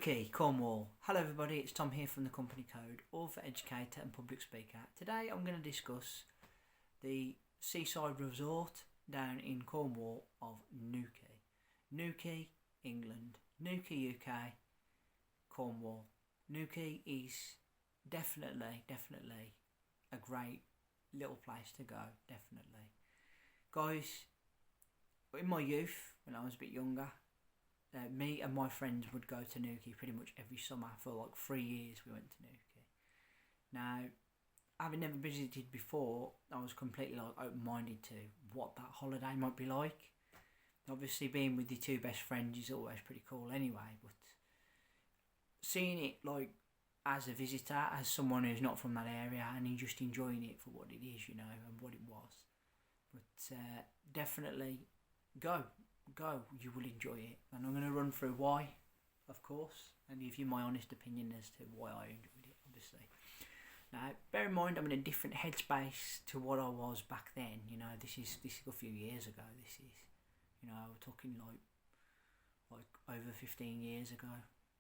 Newquay, Cornwall. Hello everybody, it's Tom here from the Company Code, author, educator and public speaker. Today I'm going to discuss the seaside resort down in Cornwall of Newquay. Newquay, England. Newquay, UK, Cornwall. Newquay is definitely a great little place to go, definitely. Guys, in my youth, when I was a bit younger, me and my friends would go to Newquay pretty much every summer. For like 3 years we went to Newquay. Now, having never visited before, I was completely open-minded to what that holiday might be like. Obviously being with your two best friends is always pretty cool anyway, but seeing it like as a visitor, as someone who's not from that area, and just enjoying it for what it is, you know, and what it was. But definitely go, you will enjoy it. And I'm going to run through why, of course, and give you my honest opinion as to why I enjoyed it, obviously. Now, bear in mind I'm in a different headspace to what I was back then. You know, this is a few years ago. This is, you know, we're talking like over 15 years ago.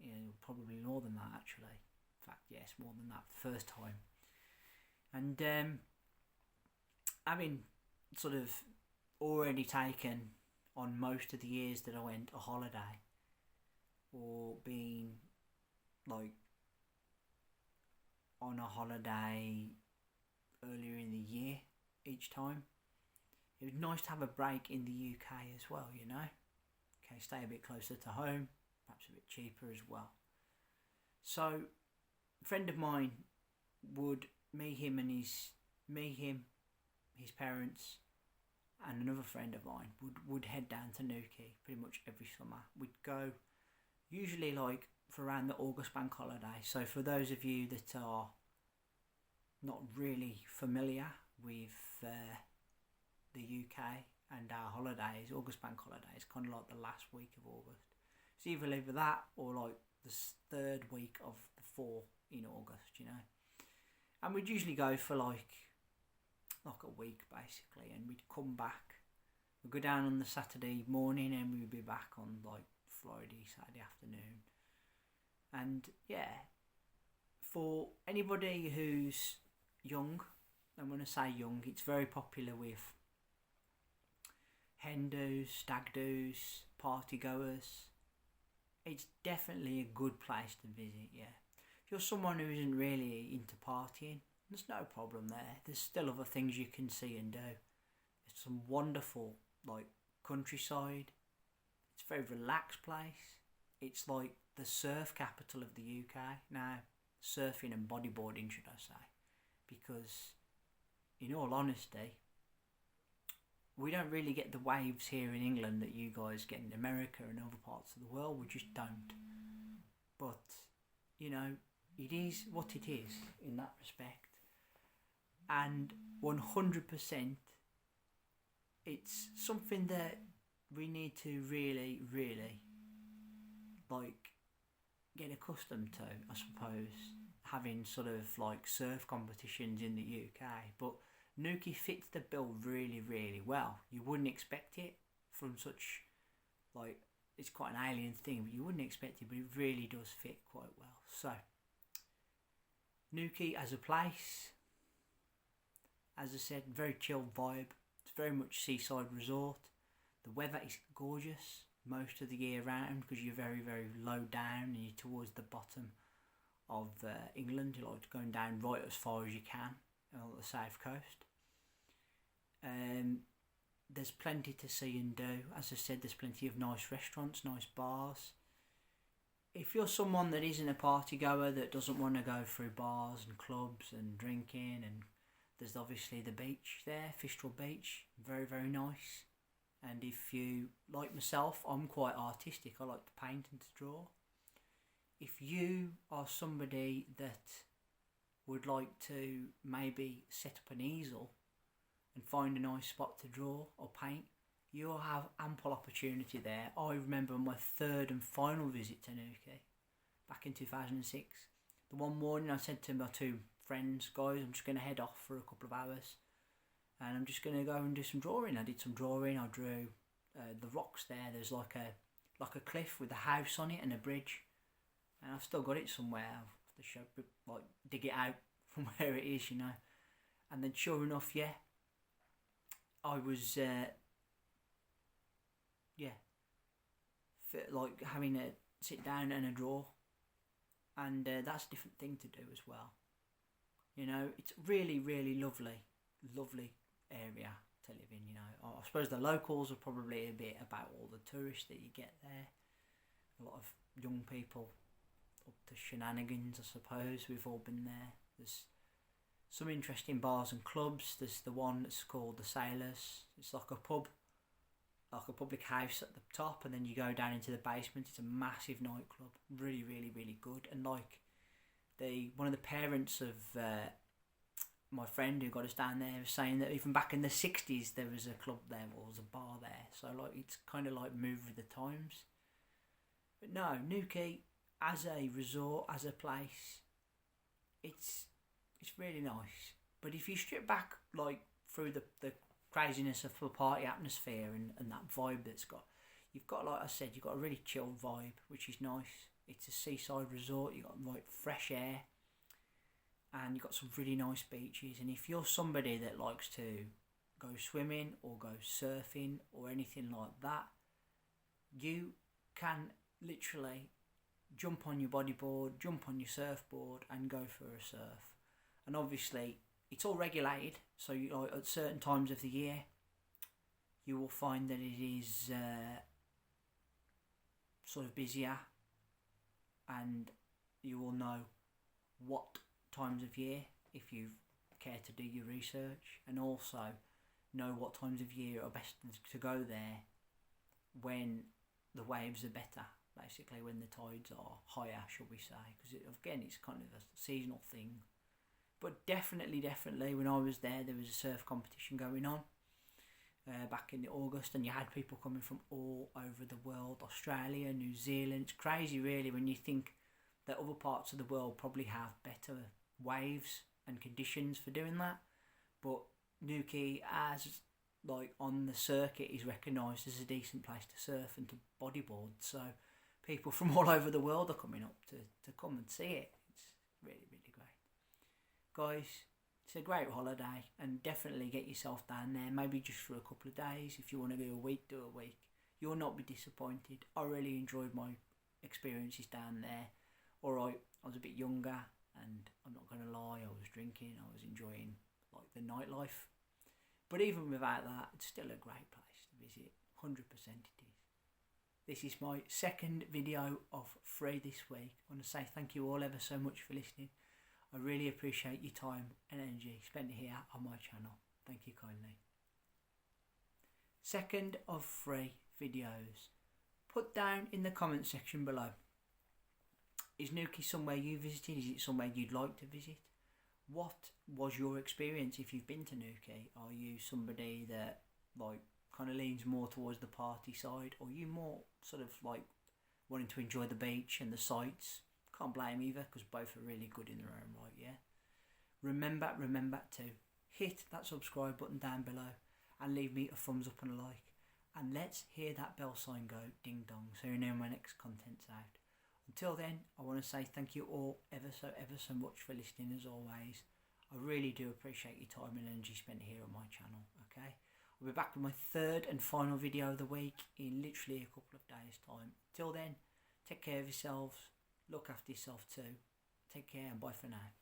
You know, probably more than that actually. In fact, yes, more than that. The first time. And having sort of already taken on most of the years that I went a holiday, or being like on a holiday earlier in the year each time, it was nice to have a break in the UK as well, you know. Okay, stay a bit closer to home, perhaps a bit cheaper as well. So a friend of mine would his parents and another friend of mine would head down to Newquay pretty much every summer. We'd go usually like for around the August bank holiday. So for those of you that are not really familiar with the UK and our holidays, August bank holiday is kind of like the last week of August. It's either that or like the third week of the 4 in August, you know. And we'd usually go for like a week basically, and we'd come back. We'd go down on the Saturday morning and we'd be back on like Saturday afternoon. And yeah, for anybody who's young, and when I say young, it's very popular with hen do's, stag do's, party goers. It's definitely a good place to visit, yeah. If you're someone who isn't really into partying, there's no problem there. There's still other things you can see and do. It's some wonderful like countryside. It's a very relaxed place. It's like the surf capital of the UK. Now, surfing and bodyboarding, should I say. Because, in all honesty, we don't really get the waves here in England that you guys get in America and other parts of the world. We just don't. But, you know, it is what it is in that respect. And 100%, it's something that we need to really like get accustomed to, I suppose, having sort of like surf competitions in the UK. But Newquay fits the bill really well. You wouldn't expect it from such, like, it's quite an alien thing, but you wouldn't expect it, but it really does fit quite well. So Newquay as a place, as I said, very chilled vibe. It's very much seaside resort. The weather is gorgeous most of the year round because you're very low down and you're towards the bottom of England. You're like going down right as far as you can on the south coast. There's plenty to see and do. As I said, there's plenty of nice restaurants, nice bars. If you're someone that isn't a party goer, that doesn't want to go through bars and clubs and drinking, and there's obviously the beach there, Fistral Beach, very nice. And if you, like myself, I'm quite artistic, I like to paint and to draw. If you are somebody that would like to maybe set up an easel and find a nice spot to draw or paint, you'll have ample opportunity there. I remember my third and final visit to Newquay back in 2006. The one morning I said to my two friends, guys, I'm just going to head off for a couple of hours and I'm just going to go and do some drawing. I did some drawing. I drew the rocks there. There's like a cliff with a house on it and a bridge, and I've still got it somewhere. I have to show, like, dig it out from where it is, you know. And then sure enough, yeah, I was like having a sit down and a draw, and that's a different thing to do as well. You know, it's really, really lovely area to live in. You know, I suppose the locals are probably a bit about all the tourists that you get there. A lot of young people up to shenanigans, I suppose. We've all been there. There's some interesting bars and clubs. There's the one that's called the Sailors. It's like a pub, like a public house at the top, and then you go down into the basement. It's a massive nightclub, really, really, really good. And like one of the parents of my friend who got us down there was saying that even back in the 60s there was a club there, or was a bar there. So like it's kind of like moved with the times. But no, Newquay as a resort, as a place, it's really nice. But if you strip back like through the craziness of the party atmosphere and that vibe that's got, you've got, like I said, you've got a really chilled vibe, which is nice. It's a seaside resort. You've got like fresh air, and you've got some really nice beaches. And if you're somebody that likes to go swimming or go surfing or anything like that, you can literally jump on your bodyboard, jump on your surfboard and go for a surf. And obviously it's all regulated, so you know, at certain times of the year you will find that it is sort of busier, and you will know what times of year if you care to do your research, and also know what times of year are best to go there when the waves are better, basically when the tides are higher, shall we say, because again it's kind of a seasonal thing. But definitely when I was there was a surf competition going on back in August, and you had people coming from all over the world, Australia, New Zealand. It's crazy really when you think that other parts of the world probably have better waves and conditions for doing that, but Newquay, as like on the circuit, is recognised as a decent place to surf and to bodyboard, so people from all over the world are coming up to come and see it. It's really, really great. Guys, it's a great holiday, and definitely get yourself down there, maybe just for a couple of days. If you want to do a week, do a week. You'll not be disappointed. I really enjoyed my experiences down there. Alright, I was a bit younger, and I'm not going to lie, I was drinking, I was enjoying like the nightlife. But even without that, it's still a great place to visit. 100% it is. This is my second video of 3 this week. I want to say thank you all ever so much for listening. I really appreciate your time and energy spent here on my channel. Thank you kindly. Second of 3 videos. Put down in the comment section below. Is Newquay somewhere you visited? Is it somewhere you'd like to visit? What was your experience if you've been to Newquay? Are you somebody that like kind of leans more towards the party side, or are you more sort of like wanting to enjoy the beach and the sights? Can't blame either, because both are really good in their own right, yeah? Remember to hit that subscribe button down below and leave me a thumbs up and a like. And let's hear that bell sign go ding dong so you know when my next content's out. Until then, I want to say thank you all ever so much for listening as always. I really do appreciate your time and energy spent here on my channel, okay? I'll be back with my 3rd and final video of the week in literally a couple of days' time. Till then, take care of yourselves, look after yourself too. Take care and bye for now.